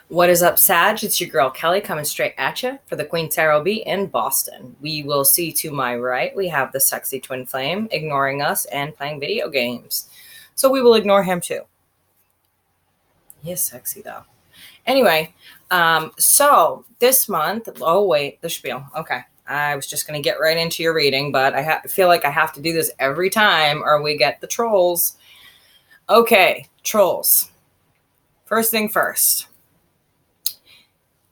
What is up, Sag? It's your girl Kelly coming straight at you for the Queen Tarot B in Boston. We will see to my right, we have the sexy twin flame ignoring us and playing video games. So we will ignore him too. He is sexy though. Anyway, so this month, oh wait, the spiel. Okay. I was just going to get right into your reading, but I feel like I have to do this every time or we get the trolls. Okay, trolls. First thing first.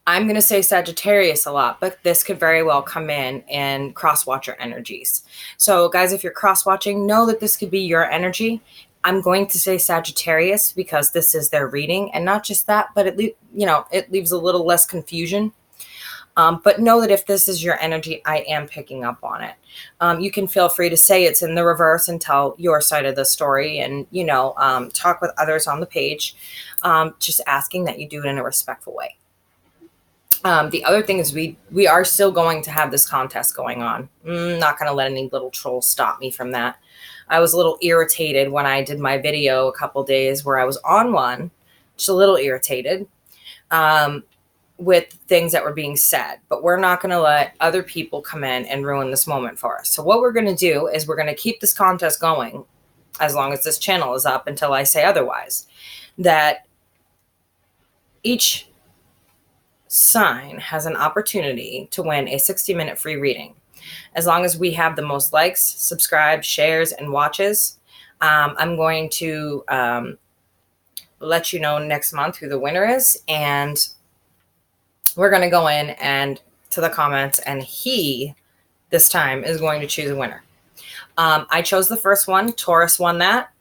I'm going to say Sagittarius a lot, but this could very well come in cross-watcher energies. So guys, if you're cross-watching, know that this could be your energy. I'm going to say Sagittarius because this is their reading, and not just that, but it leaves a little less confusion. But know that if this is your energy, I am picking up on it. You can feel free to say it's in the reverse and tell your side of the story and, talk with others on the page, just asking that you do it in a respectful way. The other thing is we are still going to have this contest going on. Not going to let any little trolls stop me from that. I was a little irritated when I did my video a couple days where I was on one, just a little irritated with things that were being said. But we're not going to let other people come in and ruin this moment for us. So what we're going to do is we're going to keep this contest going as long as this channel is up until I say otherwise. That each sign has an opportunity to win a 60-minute free reading. As long as we have the most likes, subscribes, shares, and watches, I'm going to let you know next month who the winner is, and we're going to go in and to the comments, and he this time is going to choose a winner. I chose the first one. Taurus won that.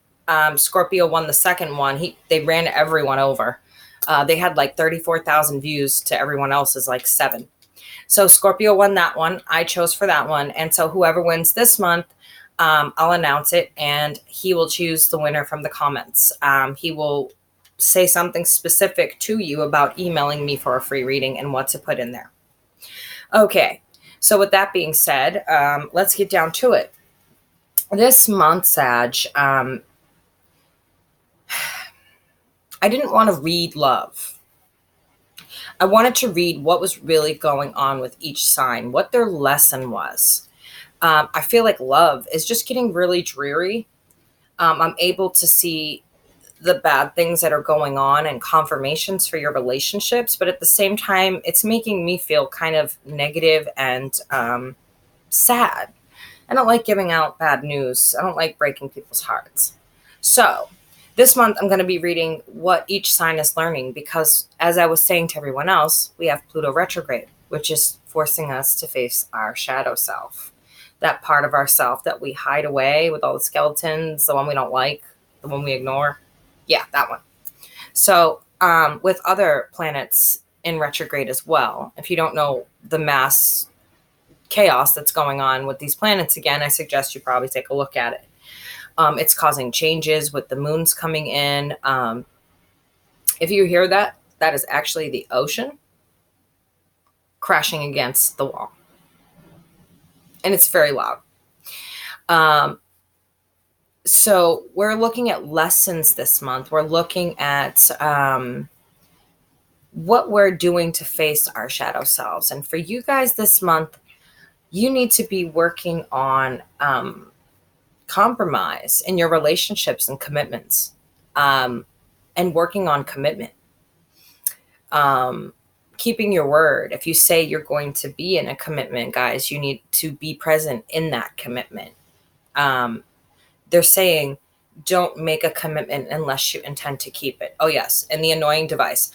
Scorpio won the second one. They ran everyone over. They had like 34,000 views to everyone else's like 7. So Scorpio won that one. I chose for that one. And so whoever wins this month, I'll announce it and he will choose the winner from the comments. He will say something specific to you about emailing me for a free reading and what to put in there. Okay. So with that being said, let's get down to it. This month, Sag, I didn't want to read love. I wanted to read what was really going on with each sign, what their lesson was. I feel like love is just getting really dreary. I'm able to see the bad things that are going on and confirmations for your relationships, but at the same time, it's making me feel kind of negative and sad. I don't like giving out bad news. I don't like breaking people's hearts. So this month, I'm going to be reading what each sign is learning because, as I was saying to everyone else, we have Pluto retrograde, which is forcing us to face our shadow self, that part of ourself that we hide away with all the skeletons, the one we don't like, the one we ignore. Yeah, that one. So with other planets in retrograde as well, if you don't know the mass chaos that's going on with these planets again, I suggest you probably take a look at it. It's causing changes with the moons coming in. If you hear that, that is actually the ocean crashing against the wall. And it's very loud. So we're looking at lessons this month. We're looking at what we're doing to face our shadow selves. And for you guys this month, you need to be working on compromise in your relationships and commitments, and working on commitment, keeping your word. If you say you're going to be in a commitment, guys, you need to be present in that commitment. They're saying don't make a commitment unless you intend to keep it. Oh yes, and the annoying device.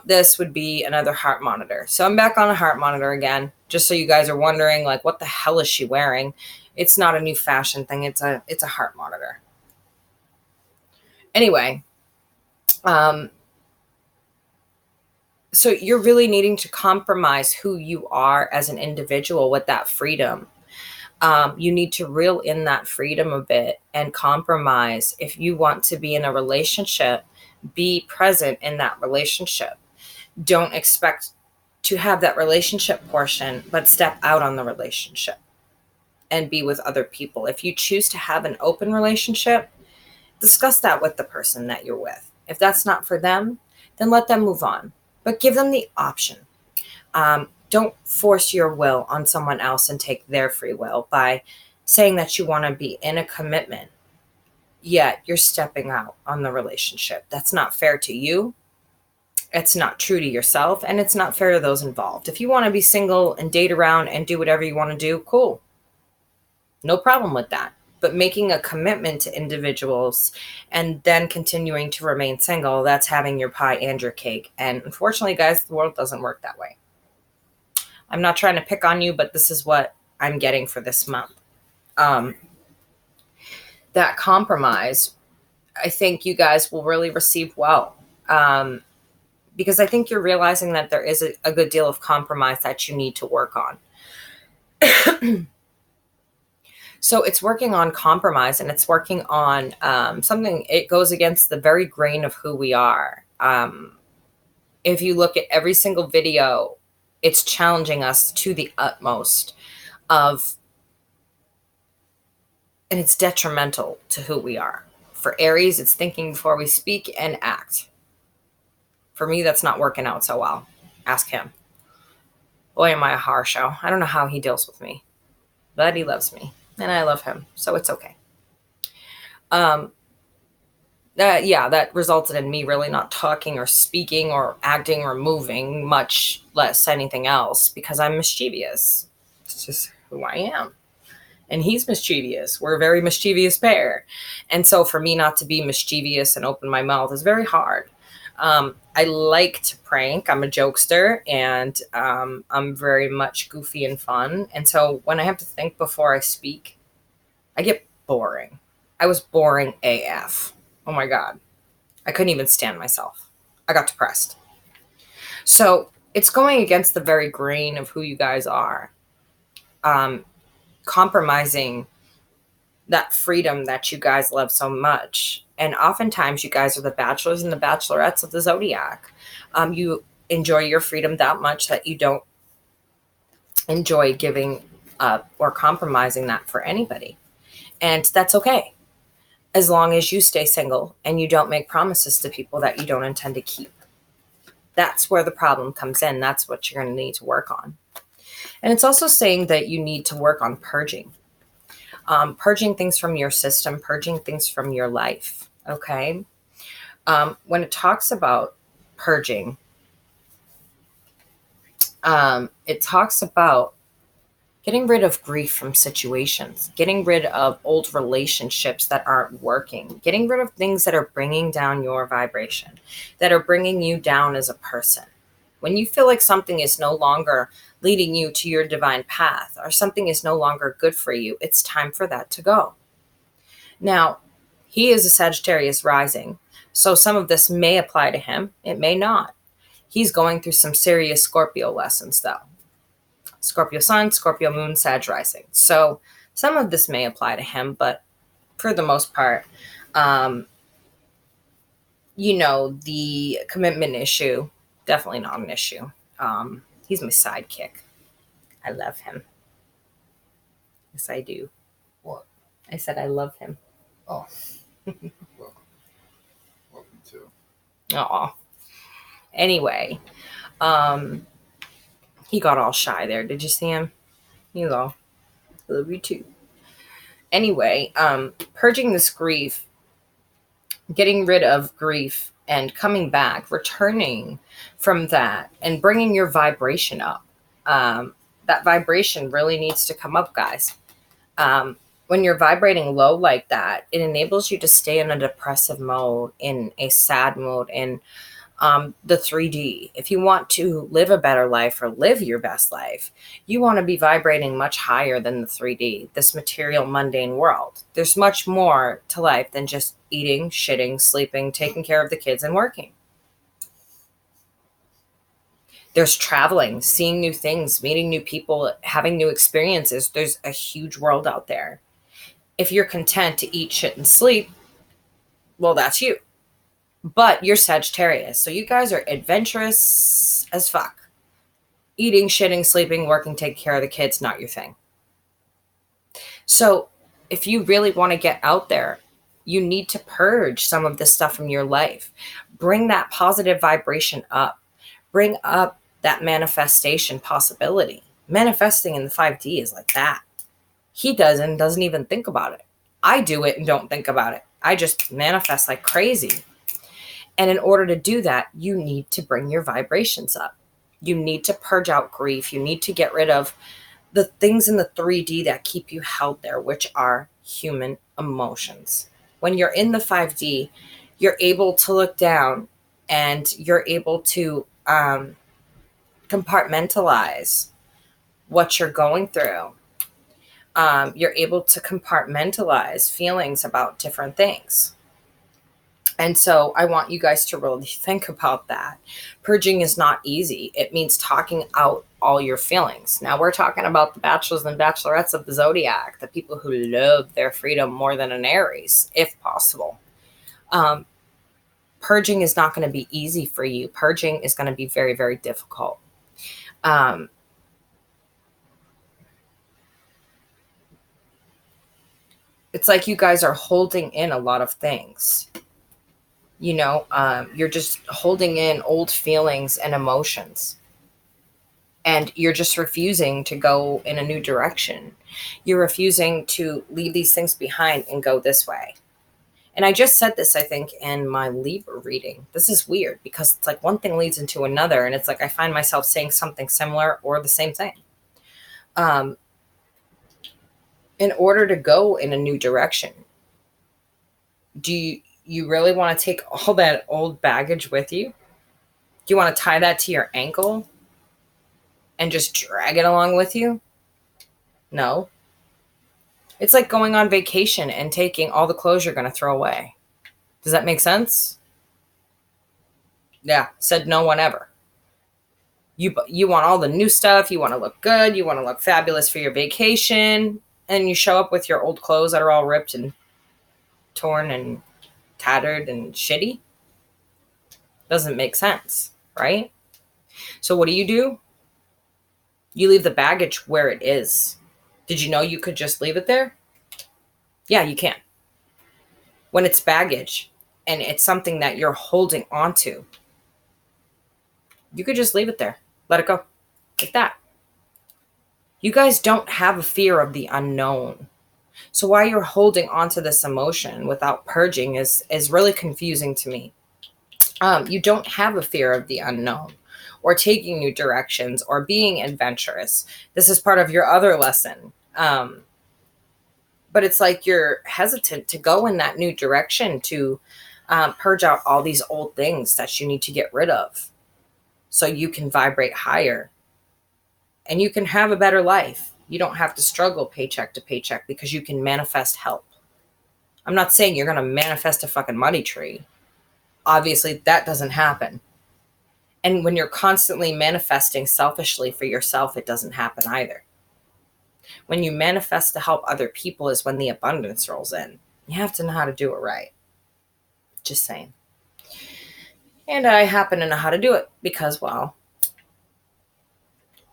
This would be another heart monitor. So I'm back on a heart monitor again, just so you guys are wondering, like, what the hell is she wearing? It's not a new fashion thing. It's a heart monitor. Anyway, so you're really needing to compromise who you are as an individual with that freedom. You need to reel in that freedom a bit and compromise. If you want to be in a relationship, be present in that relationship. Don't expect to have that relationship portion, but step out on the relationship and be with other people. If you choose to have an open relationship, discuss that with the person that you're with. If that's not for them, then let them move on. But give them the option. Don't force your will on someone else and take their free will by saying that you want to be in a commitment, yet you're stepping out on the relationship. That's not fair to you. It's not true to yourself, and it's not fair to those involved. If you want to be single and date around and do whatever you want to do, cool. No problem with that. But making a commitment to individuals and then continuing to remain single, that's having your pie and your cake. And unfortunately, guys, the world doesn't work that way. I'm not trying to pick on you, but this is what I'm getting for this month. That compromise, I think you guys will really receive well. Because I think you're realizing that there is a good deal of compromise that you need to work on. So it's working on compromise, and it's working on something, it goes against the very grain of who we are. If you look at every single video, it's challenging us to the utmost and it's detrimental to who we are. For Aries, it's thinking before we speak and act. For me, that's not working out so well. Ask him. Boy, am I a horror show. I don't know how he deals with me, but he loves me. And I love him, so it's okay. That resulted in me really not talking or speaking or acting or moving, much less anything else, because I'm mischievous. It's just who I am. And he's mischievous. We're a very mischievous pair. And so for me not to be mischievous and open my mouth is very hard. I like to prank. I'm a jokester, and I'm very much goofy and fun. And so when I have to think before I speak, I get boring. I was boring AF. Oh my God. I couldn't even stand myself. I got depressed. So it's going against the very grain of who you guys are. Compromising that freedom that you guys love so much. And oftentimes you guys are the bachelors and the bachelorettes of the zodiac. You enjoy your freedom that much that you don't enjoy giving up or compromising that for anybody. And that's okay, as long as you stay single and you don't make promises to people that you don't intend to keep. That's where the problem comes in. That's what you're going to need to work on. And it's also saying that you need to work on purging. Purging things from your system, purging things from your life. Okay. When it talks about purging, it talks about getting rid of grief from situations, getting rid of old relationships that aren't working, getting rid of things that are bringing down your vibration, that are bringing you down as a person. When you feel like something is no longer leading you to your divine path, or something is no longer good for you, it's time for that to go. Now, he is a Sagittarius rising, so some of this may apply to him. It may not. He's going through some serious Scorpio lessons, though. Scorpio sun, Scorpio moon, Sag rising. So some of this may apply to him, but for the most part, the commitment issue, definitely not an issue. He's my sidekick. I love him. Yes, I do. What? I said I love him. Oh. Well, love him too. Aw. Anyway, he got all shy there. Did you see him? You go. Love you too. Anyway, purging this grief, getting rid of grief and coming back, returning from that and bringing your vibration up. That vibration really needs to come up, guys. When you're vibrating low like that, it enables you to stay in a depressive mode, in a sad mode, in the 3D. If you want to live a better life or live your best life, you want to be vibrating much higher than the 3D, this material, mundane world. There's much more to life than just eating, shitting, sleeping, taking care of the kids, and working. There's traveling, seeing new things, meeting new people, having new experiences. There's a huge world out there. If you're content to eat, shit, and sleep, well, that's you. But you're Sagittarius, so you guys are adventurous as fuck. Eating, shitting, sleeping, working, taking care of the kids, not your thing. So if you really want to get out there, you need to purge some of this stuff from your life. Bring that positive vibration up. Bring up that manifestation possibility. Manifesting in the 5D is like that. He doesn't even think about it. I do it and don't think about it. I just manifest like crazy. And in order to do that, you need to bring your vibrations up. You need to purge out grief. You need to get rid of the things in the 3D that keep you held there, which are human emotions. When you're in the 5D, you're able to look down and you're able to compartmentalize what you're going through. You're able to compartmentalize feelings about different things. And so I want you guys to really think about that. Purging is not easy. It means talking out all your feelings. Now we're talking about the bachelors and bachelorettes of the zodiac, the people who love their freedom more than an Aries, if possible. Purging is not going to be easy for you. Purging is going to be very, very difficult. It's like you guys are holding in a lot of things. You're just holding in old feelings and emotions. And you're just refusing to go in a new direction. You're refusing to leave these things behind and go this way. And I just said this, I think, in my Libra reading. This is weird because it's like one thing leads into another. And it's like I find myself saying something similar or the same thing. In order to go in a new direction, do you really want to take all that old baggage with you? Do you want to tie that to your ankle and just drag it along with you? No. It's like going on vacation and taking all the clothes you're going to throw away. Does that make sense? Yeah, said no one ever. You want all the new stuff. You want to look good. You want to look fabulous for your vacation. And you show up with your old clothes that are all ripped and torn and tattered and shitty. Doesn't make sense, right? So what do? You leave the baggage where it is. Did you know you could just leave it there? Yeah, you can. When it's baggage and it's something that you're holding onto, you could just leave it there. Let it go. Like that. You guys don't have a fear of the unknown. So why you're holding onto this emotion without purging is really confusing to me. You don't have a fear of the unknown or taking new directions or being adventurous. This is part of your other lesson. But it's like you're hesitant to go in that new direction to purge out all these old things that you need to get rid of so you can vibrate higher and you can have a better life. You don't have to struggle paycheck to paycheck because you can manifest help. I'm not saying you're going to manifest a fucking money tree. Obviously, that doesn't happen. And when you're constantly manifesting selfishly for yourself, it doesn't happen either. When you manifest to help other people is when the abundance rolls in. You have to know how to do it right. Just saying. And I happen to know how to do it because, well,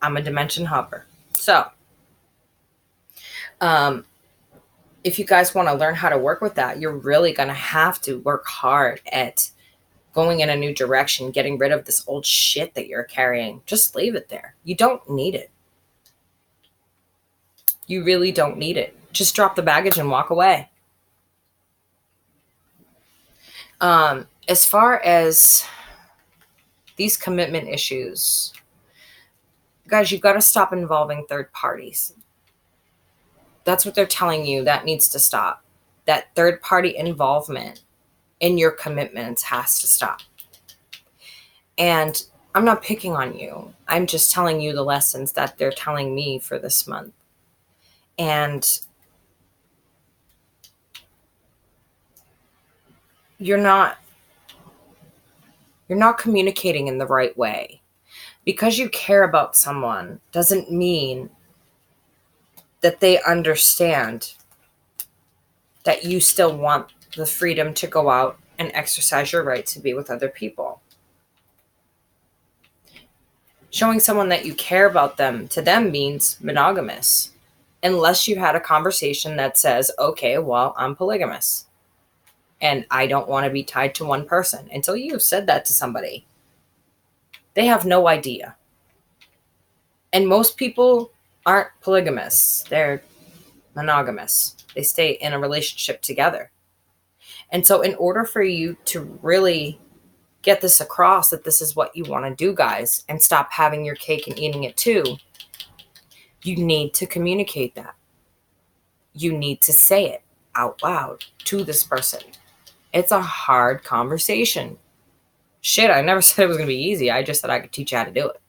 I'm a dimension hopper. So, if you guys want to learn how to work with that, you're really going to have to work hard at going in a new direction, getting rid of this old shit that you're carrying. Just leave it there. You don't need it. You really don't need it. Just drop the baggage and walk away. As far as these commitment issues, guys, you've got to stop involving third parties. That's what they're telling you. That needs to stop. That third party involvement in your commitments has to stop. And I'm not picking on you. I'm just telling you the lessons that they're telling me for this month. And you're not communicating in the right way. Because you care about someone doesn't mean that they understand that you still want the freedom to go out and exercise your right to be with other people. Showing someone that you care about them to them means monogamous. Unless you had a conversation that says, okay, well, I'm polygamous. And I don't want to be tied to one person. Until you have said that to somebody, they have no idea. And most people aren't polygamous. They're monogamous. They stay in a relationship together. And so in order for you to really get this across that this is what you want to do, guys, and stop having your cake and eating it too, you need to communicate that. You need to say it out loud to this person. It's a hard conversation. Shit, I never said it was going to be easy. I just said I could teach you how to do it.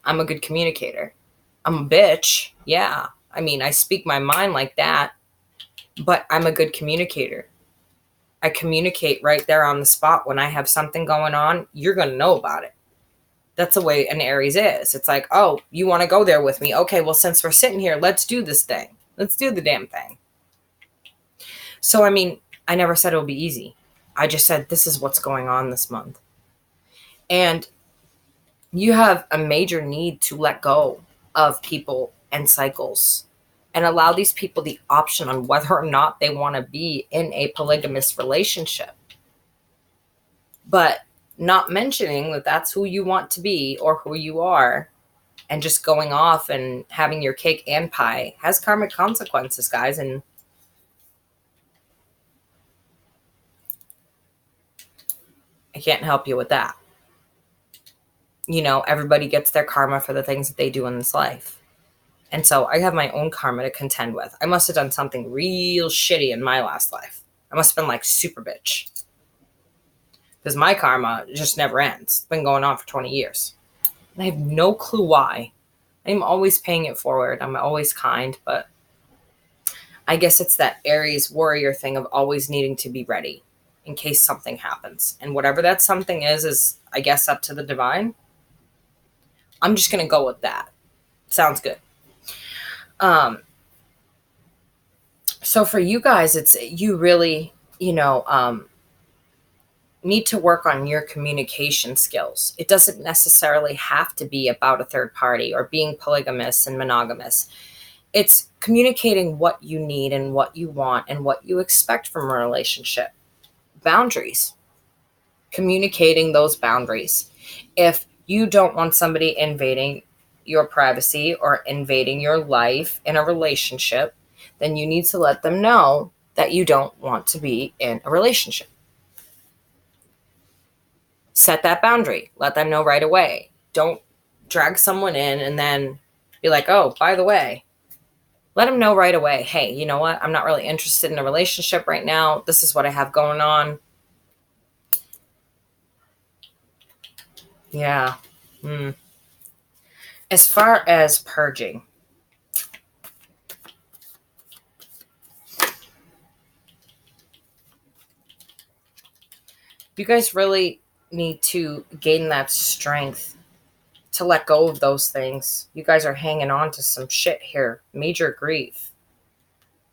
I'm a good communicator. I'm a bitch. Yeah. I mean, I speak my mind like that, but I'm a good communicator. I communicate right there on the spot. When I have something going on, you're going to know about it. That's the way an Aries is. It's like, oh, you want to go there with me? Okay, well, since we're sitting here, let's do this thing. Let's do the damn thing. So, I mean, I never said it would be easy. I just said, this is what's going on this month. And you have a major need to let go of people and cycles and allow these people the option on whether or not they want to be in a polygamous relationship. But not mentioning that that's who you want to be or who you are, and just going off and having your cake and pie has karmic consequences, guys. And I can't help you with that. You know, everybody gets their karma for the things that they do in this life. And so I have my own karma to contend with. I must have done something real shitty in my last life. I must have been like super bitch. Because my karma just never ends. It's been going on for 20 years. And I have no clue why. I'm always paying it forward. I'm always kind, but I guess it's that Aries warrior thing of always needing to be ready in case something happens. And whatever that something is I guess up to the divine. I'm just going to go with that. Sounds good. So for you guys, it's you really, need to work on your communication skills. It doesn't necessarily have to be about a third party or being polygamous and monogamous. It's communicating what you need and what you want and what you expect from a relationship. Boundaries. Communicating those boundaries. If you don't want somebody invading your privacy or invading your life in a relationship, then you need to let them know that you don't want to be in a relationship. Set that boundary. Let them know right away. Don't drag someone in and then be like, oh, by the way. Let them know right away. Hey, you know what? I'm not really interested in a relationship right now. This is what I have going on. Yeah. As far as purging, you guys really need to gain that strength to let go of those things. You guys are hanging on to some shit here, major grief.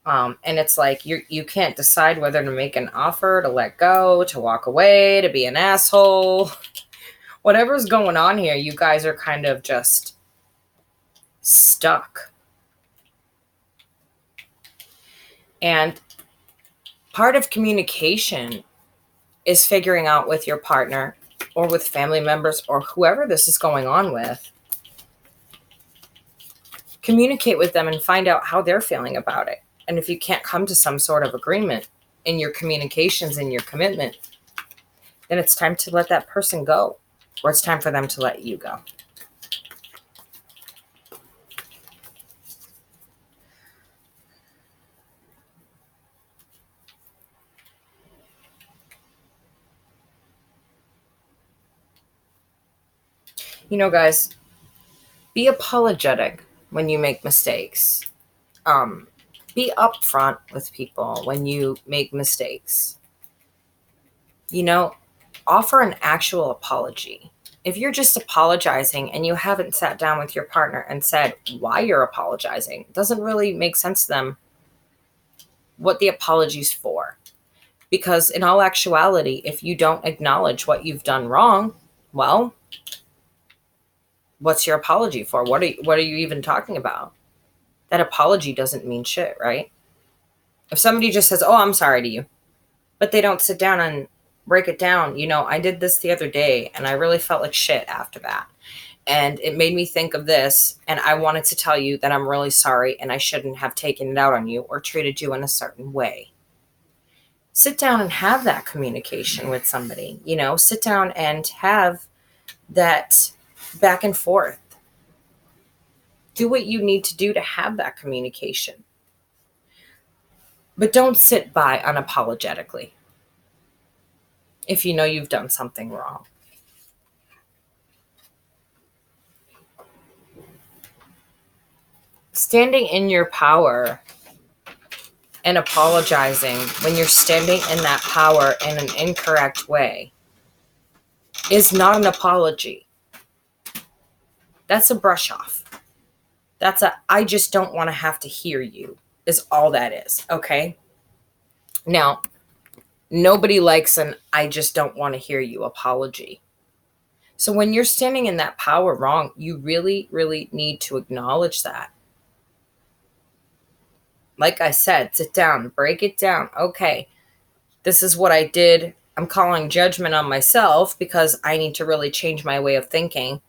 And it's like you can't decide whether to make an offer, to let go, to walk away, to be an asshole. Whatever's going on here, you guys are kind of just stuck. And part of communication is figuring out with your partner or with family members or whoever this is going on with. Communicate with them and find out how they're feeling about it. And if you can't come to some sort of agreement in your communications and your commitment, then it's time to let that person go, or it's time for them to let you go. Guys, be apologetic when you make mistakes. Be upfront with people when you make mistakes. Offer an actual apology. If you're just apologizing and you haven't sat down with your partner and said why you're apologizing, it doesn't really make sense to them what the apology's for. Because in all actuality, if you don't acknowledge what you've done wrong, well, what's your apology for? What are you even talking about? That apology doesn't mean shit, right? If somebody just says, oh, I'm sorry to you, but they don't sit down and break it down, I did this the other day and I really felt like shit after that. And it made me think of this. And I wanted to tell you that I'm really sorry and I shouldn't have taken it out on you or treated you in a certain way. Sit down and have that communication with somebody, sit down and have that back and forth. Do what you need to do to have that communication. But don't sit by unapologetically if you know you've done something wrong. Standing in your power and apologizing when you're standing in that power in an incorrect way is not an apology. That's a brush off. That's I just don't want to have to hear you is all that is. Okay. Now, nobody likes an I just don't want to hear you apology. So when you're standing in that power wrong, you really, really need to acknowledge that. Like I said, sit down, break it down. Okay, this is what I did. I'm calling judgment on myself because I need to really change my way of thinking.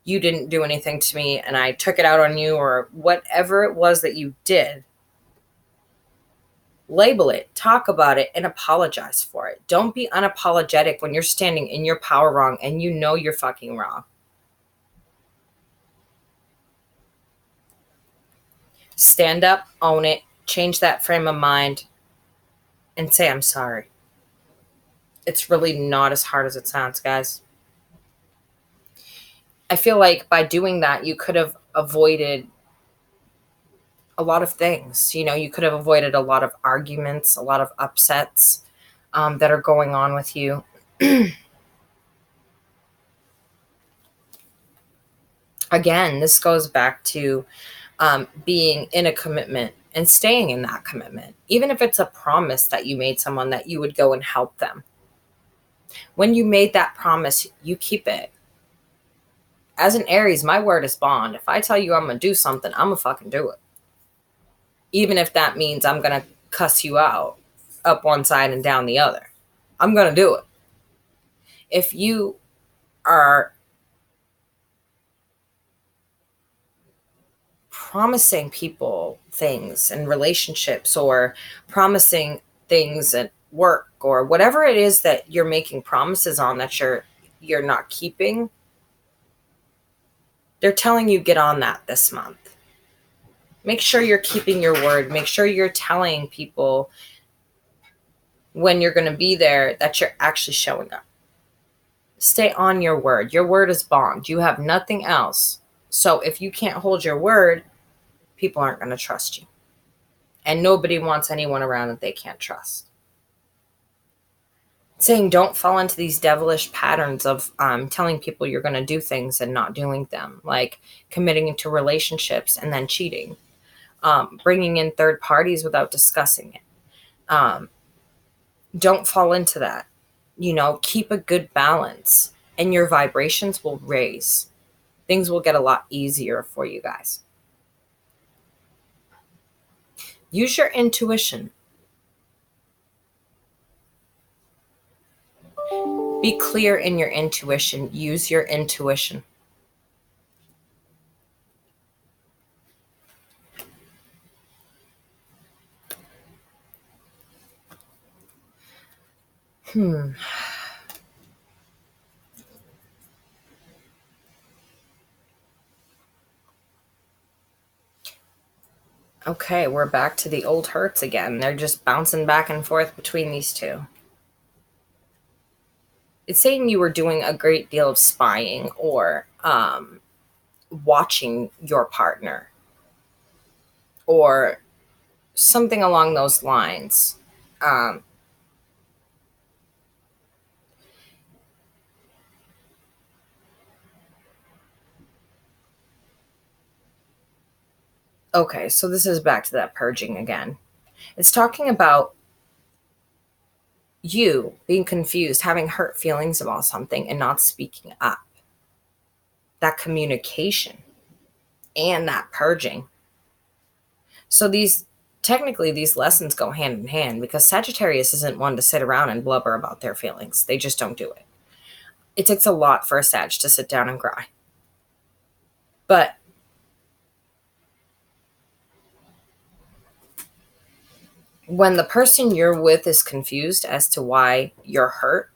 You didn't do anything to me and I took it out on you, or whatever it was that you did. Label it, talk about it, and apologize for it. Don't be unapologetic when you're standing in your power wrong and you know you're fucking wrong. Stand up, own it, change that frame of mind, and say, I'm sorry. It's really not as hard as it sounds, guys. I feel like by doing that, you could have avoided a lot of things. You could have avoided a lot of arguments, a lot of upsets that are going on with you. Again, this goes back to being in a commitment and staying in that commitment, even if it's a promise that you made someone that you would go and help them. When you made that promise, you keep it. As an Aries, my word is bond. If I tell you I'm going to do something, I'm going to fucking do it. Even if that means I'm going to cuss you out up one side and down the other. I'm going to do it. If you are promising people things in relationships, or promising things at work, or whatever it is that you're making promises on that you're not keeping, they're telling you get on that this month. Make sure you're keeping your word. Make sure you're telling people when you're going to be there that you're actually showing up. Stay on your word. Your word is bond. You have nothing else. So if you can't hold your word, people aren't going to trust you. And nobody wants anyone around that they can't trust. Saying don't fall into these devilish patterns of telling people you're going to do things and not doing them, like committing into relationships and then cheating, bringing in third parties without discussing it. Don't fall into that. Keep a good balance and your vibrations will raise. Things will get a lot easier for you guys. Use your intuition. Be clear in your intuition. Use your intuition. Okay, we're back to the old hurts again. They're just bouncing back and forth between these two. It's saying you were doing a great deal of spying or watching your partner or something along those lines. Okay, so this is back to that purging again. It's talking about you being confused, having hurt feelings about something and not speaking up. That communication and that purging. So these technically these lessons go hand in hand because Sagittarius isn't one to sit around and blubber about their feelings. They just don't do it. It takes a lot for a Sag to sit down and cry. But when the person you're with is confused as to why you're hurt,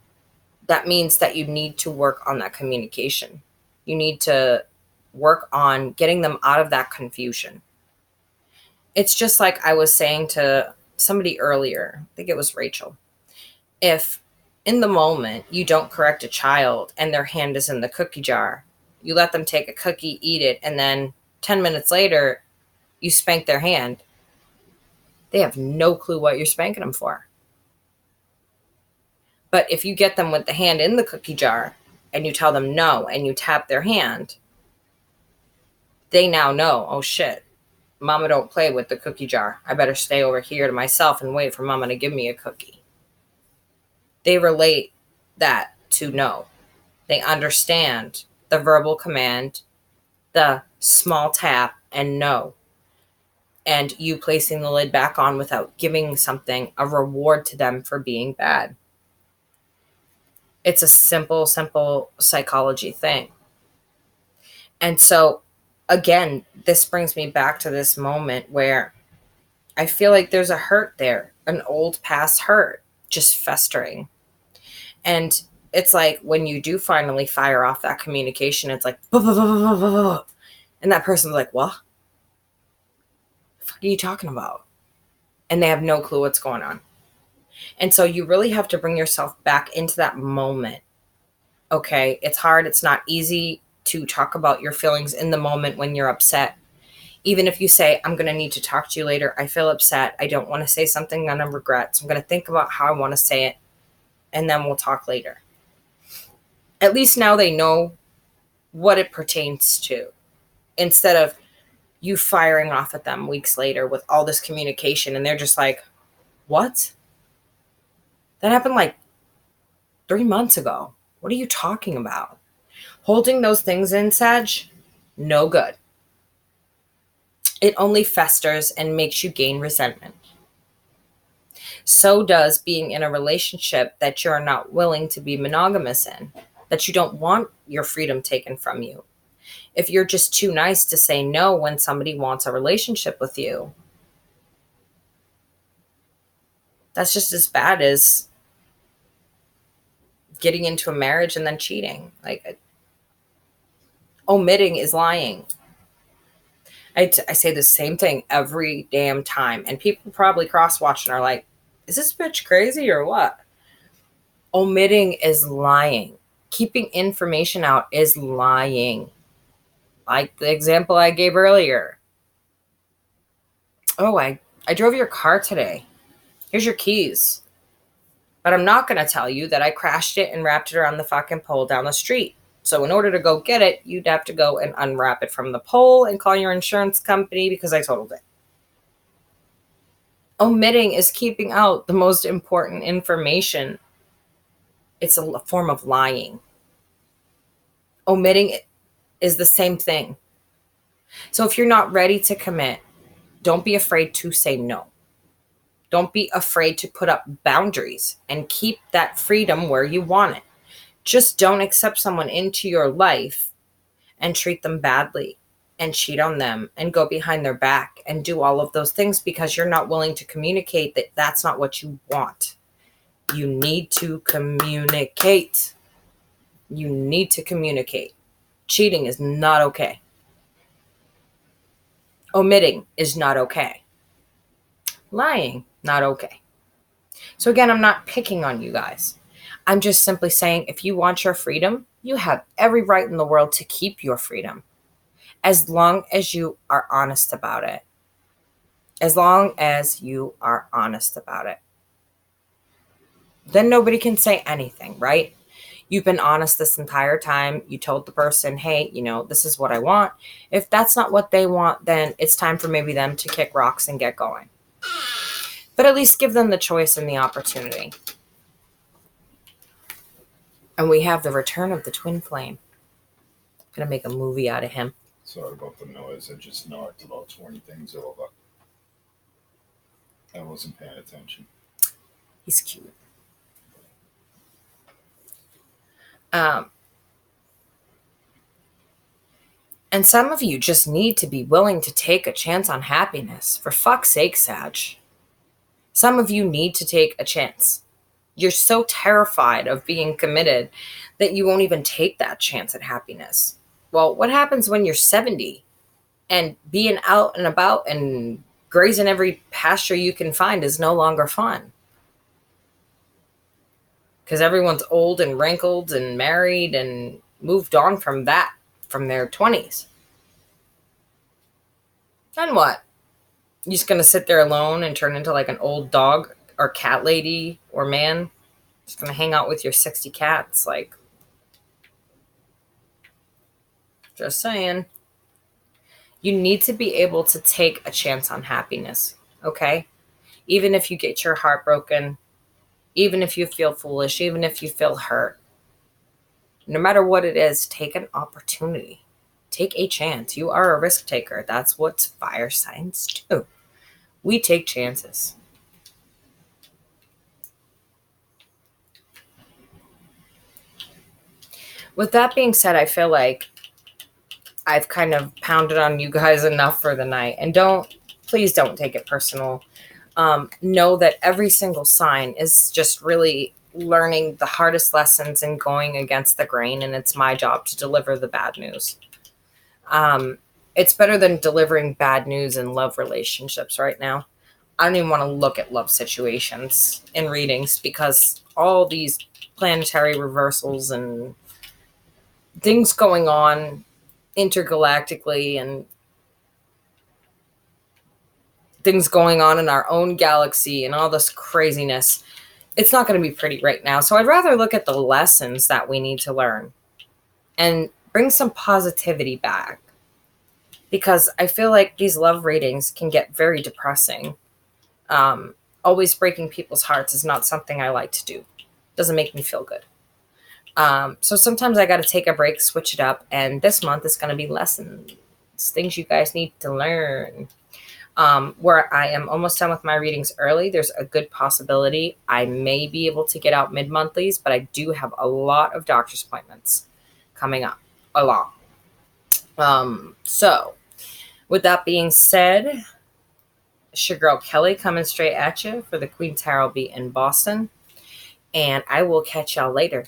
that means that you need to work on that communication. You need to work on getting them out of that confusion. It's just like I was saying to somebody earlier, I think it was Rachel. If in the moment you don't correct a child and their hand is in the cookie jar, you let them take a cookie, eat it, and then 10 minutes later, you spank their hand. They have no clue what you're spanking them for. But if you get them with the hand in the cookie jar and you tell them no and you tap their hand, they now know, oh shit, Mama don't play with the cookie jar. I better stay over here to myself and wait for Mama to give me a cookie. They relate that to no. They understand the verbal command, the small tap, and no. And you placing the lid back on without giving something a reward to them for being bad. It's a simple psychology thing. And so, again, this brings me back to this moment where I feel like there's a hurt there, an old past hurt, just festering. And it's like when you do finally fire off that communication, it's like, "Buh, buh, buh, buh, buh, buh." And that person's like, what? The fuck are you talking about? And they have no clue what's going on. And so you really have to bring yourself back into that moment. Okay, it's hard. It's not easy to talk about your feelings in the moment when you're upset. Even if you say, I'm going to need to talk to you later. I feel upset. I don't want to say something that I regret. So I'm going to think about how I want to say it. And then we'll talk later. At least now they know what it pertains to. Instead of you firing off at them weeks later with all this communication. And they're just like, what? That happened like 3 months ago. What are you talking about? Holding those things in, Sag, no good. It only festers and makes you gain resentment. So does being in a relationship that you're not willing to be monogamous in, that you don't want your freedom taken from you. If you're just too nice to say no when somebody wants a relationship with you, that's just as bad as getting into a marriage and then cheating. Like, omitting is lying. I say the same thing every damn time. And people probably cross-watching are like, is this bitch crazy or what? Omitting is lying. Keeping information out is lying. Like the example I gave earlier. Oh, I drove your car today. Here's your keys. But I'm not going to tell you that I crashed it and wrapped it around the fucking pole down the street. So in order to go get it, you'd have to go and unwrap it from the pole and call your insurance company because I totaled it. Omitting is keeping out the most important information. It's a form of lying. Omitting is the same thing. So if you're not ready to commit, don't be afraid to say no. Don't be afraid to put up boundaries and keep that freedom where you want it. Just don't accept someone into your life and treat them badly and cheat on them and go behind their back and do all of those things because you're not willing to communicate that that's not what you want. You need to communicate. You need to communicate. Cheating is not okay. Omitting is not okay. Lying, not okay. So again, I'm not picking on you guys. I'm just simply saying if you want your freedom, you have every right in the world to keep your freedom. As long as you are honest about it. As long as you are honest about it. Then nobody can say anything, right? You've been honest this entire time. You told the person, hey, this is what I want. If that's not what they want, then it's time for maybe them to kick rocks and get going. But at least give them the choice and the opportunity. And we have the return of the twin flame. I'm going to make a movie out of him. Sorry about the noise. I just knocked about 20 things over. I wasn't paying attention. He's cute. And some of you just need to be willing to take a chance on happiness. For fuck's sake, Sag. Some of you need to take a chance. You're so terrified of being committed that you won't even take that chance at happiness. Well, what happens when you're 70 and being out and about and grazing every pasture you can find is no longer fun? Because everyone's old and wrinkled and married and moved on from that, from their 20s. Then what? You just gonna sit there alone and turn into like an old dog or cat lady or man? Just gonna hang out with your 60 cats? Like, just saying. You need to be able to take a chance on happiness, okay? Even if you get your heart broken, even if you feel foolish, even if you feel hurt, no matter what it is, take an opportunity. Take a chance. You are a risk taker. That's what fire signs do. We take chances. With that being said, I feel like I've kind of pounded on you guys enough for the night. And please don't take it personal. Know that every single sign is just really learning the hardest lessons and going against the grain. And it's my job to deliver the bad news. It's better than delivering bad news in love relationships right now. I don't even want to look at love situations in readings because all these planetary reversals and things going on intergalactically and things going on in our own galaxy and all this craziness, it's not going to be pretty right now. So I'd rather look at the lessons that we need to learn and bring some positivity back, because I feel like these love readings can get very depressing. Always breaking people's hearts is not something I like to do. Doesn't make me feel good. So sometimes I got to take a break, switch it up. And this month is going to be lessons, things you guys need to learn. Where I am almost done with my readings early, there's a good possibility I may be able to get out mid-monthlies, but I do have a lot of doctor's appointments coming up. A lot. So with that being said, it's your girl Kelly coming straight at you for the Queen Tarot Beat in Boston. And I will catch y'all later.